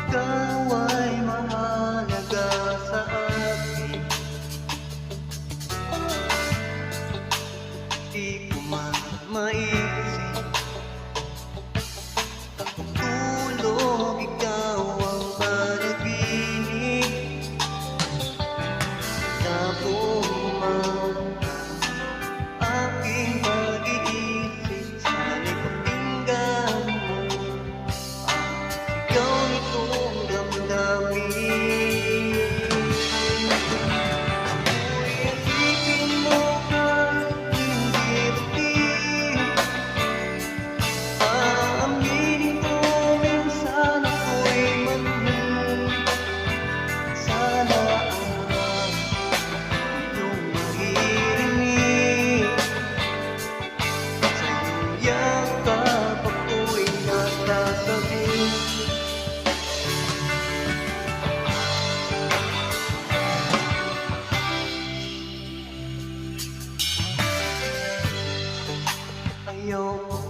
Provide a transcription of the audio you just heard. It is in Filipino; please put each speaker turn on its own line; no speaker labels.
Ikaw ay mahalaga sa akin. Di ko man maisip tulog, ikaw ang panaginip. Napong man aking pag-iisip, sana'y pakinggan mo ang sigaw nitong damdamin. Ako'y agitin mo kahit hindi rutin. Aaminin ko minsan ako'y manhid. Sana ang iyong maririnig. Sa iyong yakap ako'y nagsasabi. Ayaw ko